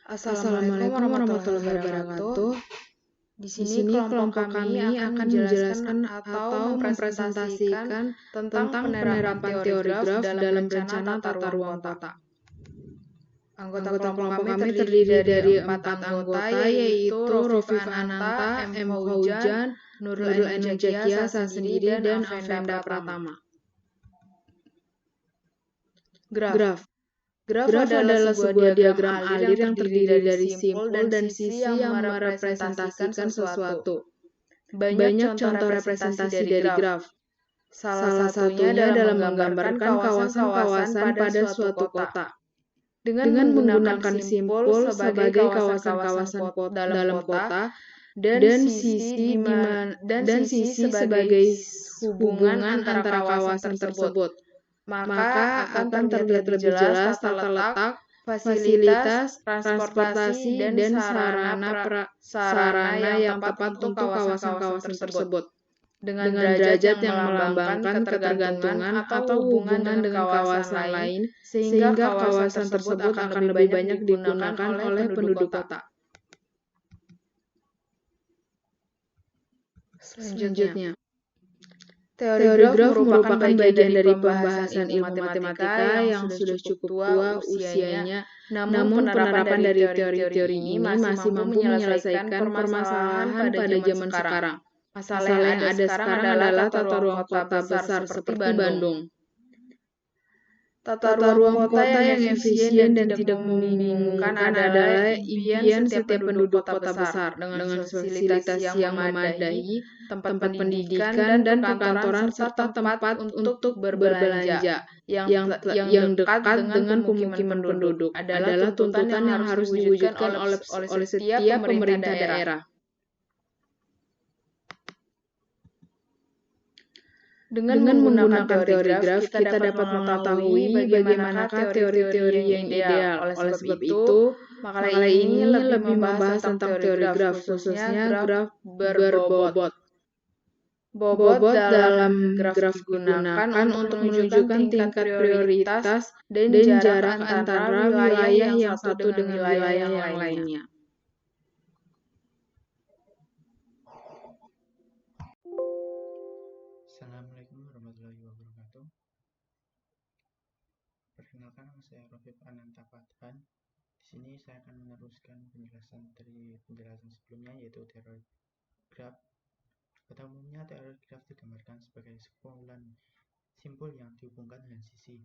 Assalamualaikum warahmatullahi wabarakatuh. Di sini kelompok kami akan menjelaskan atau mempresentasikan tentang penerapan teori graf dalam rencana tata ruang kota. Anggota kelompok kami terdiri dari 4 anggota, yaitu Rofif Ananta, M. Faujan, Nurul Zakia, saya sendiri, dan Afenda Pratama. Graf adalah sebuah diagram alir yang terdiri dari simpul dan sisi yang merepresentasikan sesuatu. Banyak contoh representasi dari graf. Salah satunya dalam menggambarkan kawasan-kawasan pada suatu kota. Dengan menggunakan simpul sebagai kawasan-kawasan dalam kota dan sisi sebagai hubungan antara kawasan tersebut. Maka akan terlihat lebih jelas tata letak, fasilitas, transportasi, dan sarana yang tepat untuk kawasan-kawasan tersebut. Dengan derajat yang melambangkan ketergantungan atau hubungan dengan kawasan lain, sehingga kawasan tersebut akan lebih banyak digunakan oleh penduduk kota. Selanjutnya, teori graf merupakan bagian dari pembahasan ilmu matematika yang sudah cukup tua usianya, namun penerapan dari teori-teori ini masih mampu menyelesaikan permasalahan pada zaman sekarang. Masalah yang ada sekarang adalah tata ruang kota besar seperti Bandung. Tata ruang kota yang efisien dan tidak membingungkan adalah impian setiap penduduk kota besar dengan fasilitas yang memadai, tempat pendidikan dan perkantoran serta tempat untuk berbelanja yang dekat dengan pemukiman penduduk adalah tuntutan yang harus diwujudkan oleh setiap pemerintah daerah. Dengan menggunakan teori graf, kita dapat mengetahui bagaimana teori-teori yang ideal. Oleh sebab itu, makalah ini lebih membahas tentang teori graf, khususnya graf berbobot. Bobot dalam graf digunakan untuk menunjukkan tingkat prioritas dan jarak antara wilayah yang satu dengan wilayah yang lainnya. Assalamualaikum warahmatullahi wabarakatuh. Perkenalkan, nama saya Rofif Ananta Pathan. Di sini saya akan meneruskan penjelasan dari penjelasan sebelumnya, yaitu teori graf. Pada umumnya, teori graf digambarkan sebagai sekumpulan simpul yang dihubungkan dengan sisi.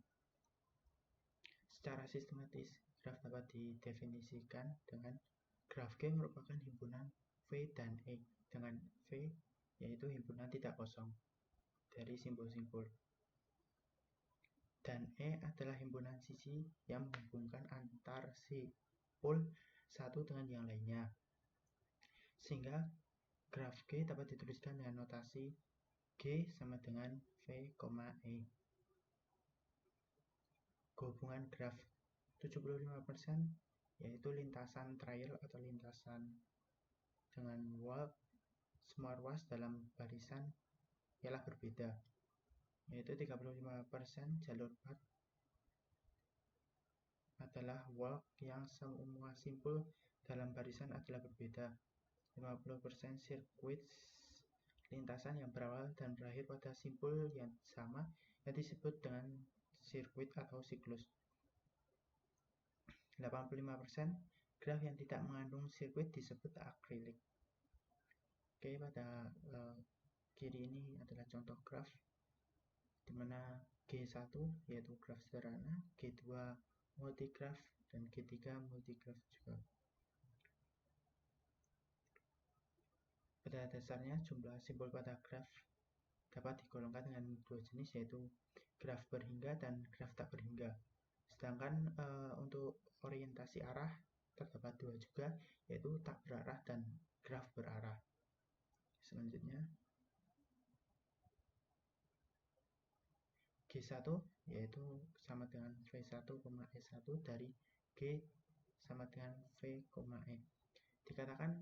Secara sistematis, graf dapat didefinisikan dengan graf G merupakan himpunan V dan E, dengan V yaitu himpunan tidak kosong dari simpul-simpul, dan E adalah himpunan sisi yang menghubungkan antar simpul satu dengan yang lainnya. Sehingga graf G dapat dituliskan dengan notasi G sama dengan V, E. Kehubungan graf 75% yaitu lintasan trail atau lintasan dengan walk smart was dalam barisan ialah berbeda, yaitu 35% jalur path adalah walk yang semua simpul dalam barisan adalah berbeda, 50% sirkuit lintasan yang berawal dan berakhir pada simpul yang sama yang disebut dengan sirkuit atau siklus, 85% graf yang tidak mengandung sirkuit disebut akrilik. Oke, pada kiri ini adalah contoh graf di mana G1 yaitu graf sederhana, G2 multigraf, dan G3 multigraf juga. Pada dasarnya, jumlah simpul pada graf dapat digolongkan dengan dua jenis, yaitu graf berhingga dan graf tak berhingga. Sedangkan untuk orientasi arah terdapat dua juga, yaitu tak berarah dan graf berarah. Selanjutnya, G1 yaitu sama dengan V1, E1 dari G sama dengan V, E. Dikatakan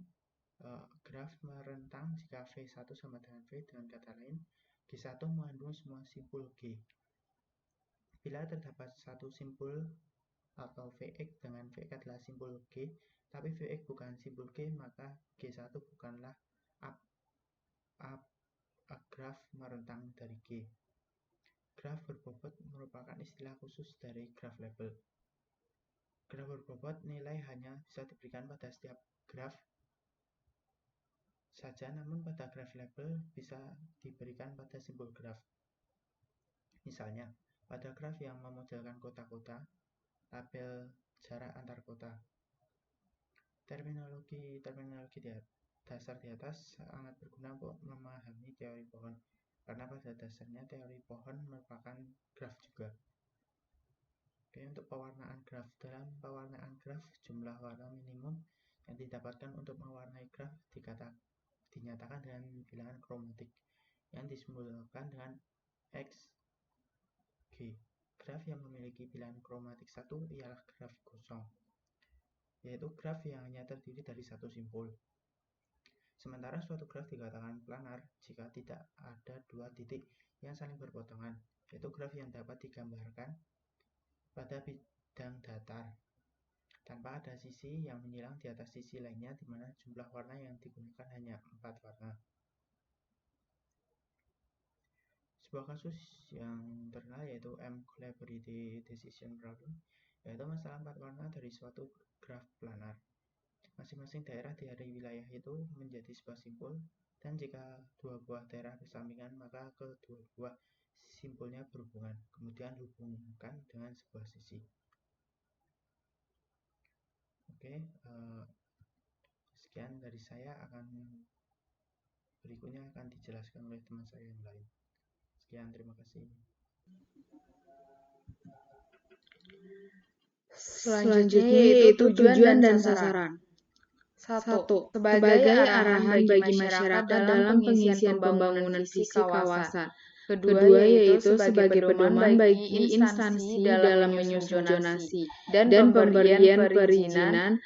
graf merentang jika V1 sama dengan V. Dengan kata lain, G1 mengandung semua simpul G. Bila terdapat satu simpul atau Vx dengan Vx adalah simbol G, tapi Vx bukan simbol G, maka G1 bukanlah graf merentang dari G. Graf berbobot merupakan istilah khusus dari graf label. Graf berbobot nilai hanya bisa diberikan pada setiap graf saja, namun pada graf label bisa diberikan pada simbol graf. Misalnya, pada graf yang memodelkan kota-kota, tabel jarak antar kota. Terminologi dasar di atas sangat berguna untuk memahami teori pohon, karena pada dasarnya teori pohon merupakan graf juga. Oke, untuk pewarnaan graf. Dalam pewarnaan graf, jumlah warna minimum yang didapatkan untuk mewarnai graf dinyatakan dengan bilangan kromatik yang disimbolkan dengan XG. Graf yang memiliki bilangan kromatik 1 ialah graf kosong, yaitu graf yang hanya terdiri dari satu simpul. Sementara suatu graf dikatakan planar jika tidak ada dua titik yang saling berpotongan, yaitu graf yang dapat digambarkan pada bidang datar tanpa ada sisi yang menyilang di atas sisi lainnya, di mana jumlah warna yang digunakan hanya 4 warna. Sebuah kasus yang terkenal yaitu M-Celebrity Decision Problem, yaitu masalah 4 warna dari suatu graf planar. Masing-masing daerah dari wilayah itu menjadi sebuah simpul, dan jika dua buah daerah bersampingan, maka kedua buah simpulnya berhubungan, kemudian hubungkan dengan sebuah sisi. Oke, sekian dari saya. Berikutnya akan dijelaskan oleh teman saya yang lain. Sekian, terima kasih. Selanjutnya yaitu tujuan dan sasaran. 1. Sebagai arahan bagi masyarakat dalam pengisian pembangunan fisik kawasan. Kedua yaitu sebagai pedoman bagi instansi dalam menyusun zonasi dan pemberian perizinan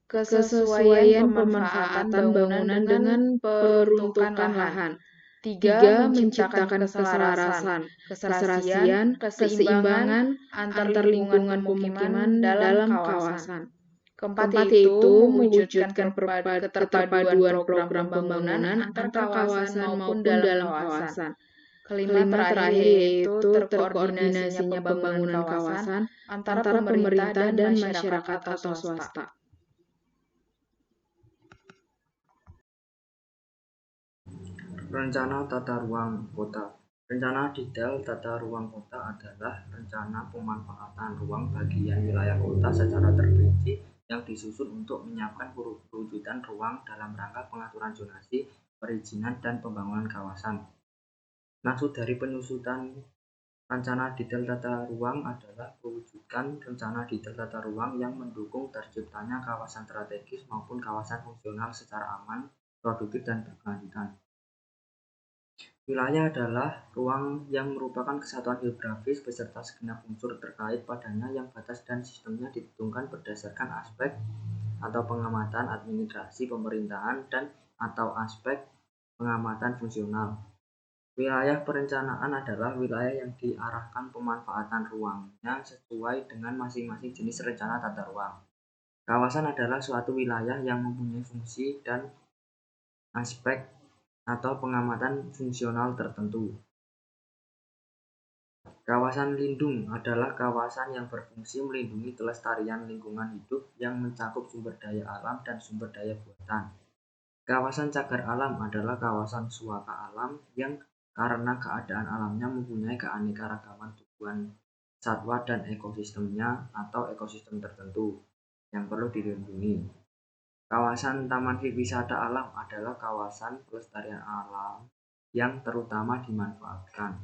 kesesuaian pemanfaatan bangunan dengan peruntukan lahan. 3. Menciptakan keselarasan, keserasian, keseimbangan antar lingkungan pemukiman dalam kawasan. Keempat yaitu mewujudkan keterpaduan program pembangunan antar kawasan maupun dalam kawasan. Kelima terakhir yaitu terkoordinasinya pembangunan kawasan antara pemerintah dan masyarakat atau swasta. Rencana tata ruang kota. Rencana detail tata ruang kota adalah rencana pemanfaatan ruang bagian wilayah kota secara terperinci yang disusun untuk menyiapkan perwujudan ruang dalam rangka pengaturan zonasi, perizinan, dan pembangunan kawasan. Maksud dari penyusunan rencana detail tata ruang adalah mewujudkan rencana detail tata ruang yang mendukung terciptanya kawasan strategis maupun kawasan fungsional secara aman, produktif, dan berkelanjutan. Wilayah adalah ruang yang merupakan kesatuan geografis beserta segenap unsur terkait padanya yang batas dan sistemnya ditentukan berdasarkan aspek atau pengamatan administrasi pemerintahan dan atau aspek pengamatan fungsional. Wilayah perencanaan adalah wilayah yang diarahkan pemanfaatan ruangnya sesuai dengan masing-masing jenis rencana tata ruang. Kawasan adalah suatu wilayah yang mempunyai fungsi dan aspek atau pengamatan fungsional tertentu. Kawasan lindung adalah kawasan yang berfungsi melindungi kelestarian lingkungan hidup yang mencakup sumber daya alam dan sumber daya buatan. Kawasan cagar alam adalah kawasan suaka alam yang karena keadaan alamnya mempunyai keanekaragaman tumbuhan satwa dan ekosistemnya atau ekosistem tertentu yang perlu dilindungi. Kawasan taman wisata alam adalah kawasan pelestarian alam yang terutama dimanfaatkan.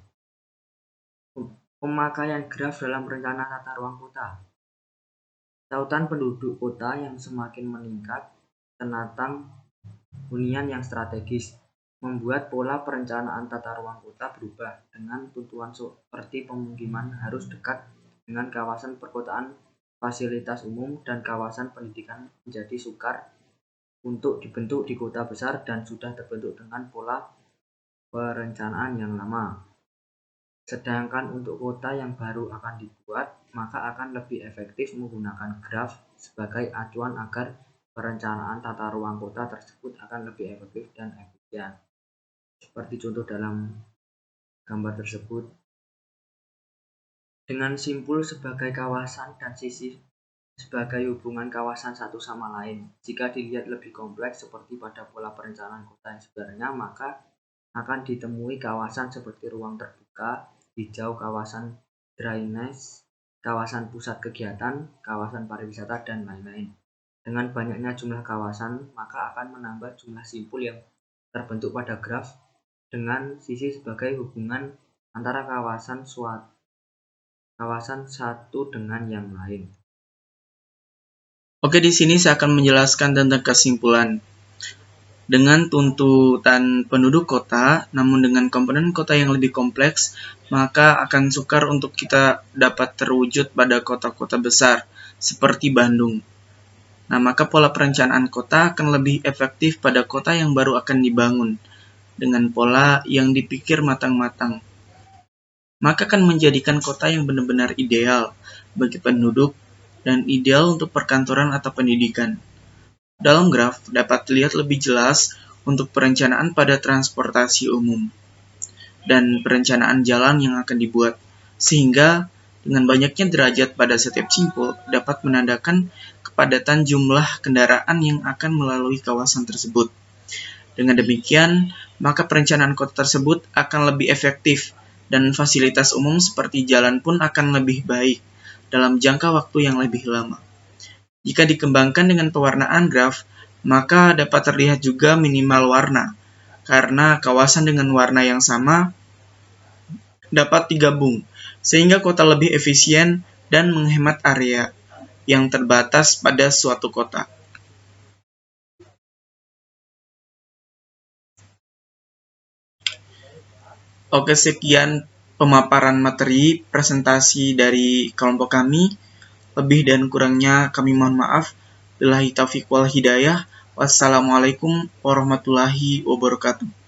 Pemakaian graf dalam rencana tata ruang kota. Tautan penduduk kota yang semakin meningkat, penatang hunian yang strategis, membuat pola perencanaan tata ruang kota berubah dengan tuntutan seperti pemukiman harus dekat dengan kawasan perkotaan, fasilitas umum, dan kawasan pendidikan menjadi sukar untuk dibentuk di kota besar dan sudah terbentuk dengan pola perencanaan yang lama. Sedangkan untuk kota yang baru akan dibuat, maka akan lebih efektif menggunakan graf sebagai acuan agar perencanaan tata ruang kota tersebut akan lebih efektif dan efisien. Seperti contoh dalam gambar tersebut, dengan simpul sebagai kawasan dan sisi sebagai hubungan kawasan satu sama lain. Jika dilihat lebih kompleks seperti pada pola perencanaan kota yang sebenarnya, maka akan ditemui kawasan seperti ruang terbuka, hijau, kawasan drainase, kawasan pusat kegiatan, kawasan pariwisata, dan lain-lain. Dengan banyaknya jumlah kawasan, maka akan menambah jumlah simpul yang terbentuk pada graf dengan sisi sebagai hubungan antara kawasan satu dengan yang lain. Oke, di sini saya akan menjelaskan tentang kesimpulan. Dengan tuntutan penduduk kota, namun dengan komponen kota yang lebih kompleks, maka akan sukar untuk kita dapat terwujud pada kota-kota besar, seperti Bandung. Nah, maka pola perencanaan kota akan lebih efektif pada kota yang baru akan dibangun, dengan pola yang dipikir matang-matang. Maka akan menjadikan kota yang benar-benar ideal bagi penduduk, dan ideal untuk perkantoran atau pendidikan. Dalam graf dapat dilihat lebih jelas untuk perencanaan pada transportasi umum dan perencanaan jalan yang akan dibuat, sehingga dengan banyaknya derajat pada setiap simpul dapat menandakan kepadatan jumlah kendaraan yang akan melalui kawasan tersebut. Dengan demikian, maka perencanaan kota tersebut akan lebih efektif dan fasilitas umum seperti jalan pun akan lebih baik dalam jangka waktu yang lebih lama. Jika dikembangkan dengan pewarnaan graf, maka dapat terlihat juga minimal warna, karena kawasan dengan warna yang sama dapat digabung, sehingga kota lebih efisien dan menghemat area yang terbatas pada suatu kota. Oke, sekian pemaparan materi presentasi dari kelompok kami. Lebih dan kurangnya kami mohon maaf. Billahi taufiq wal hidayah. Wassalamualaikum warahmatullahi wabarakatuh.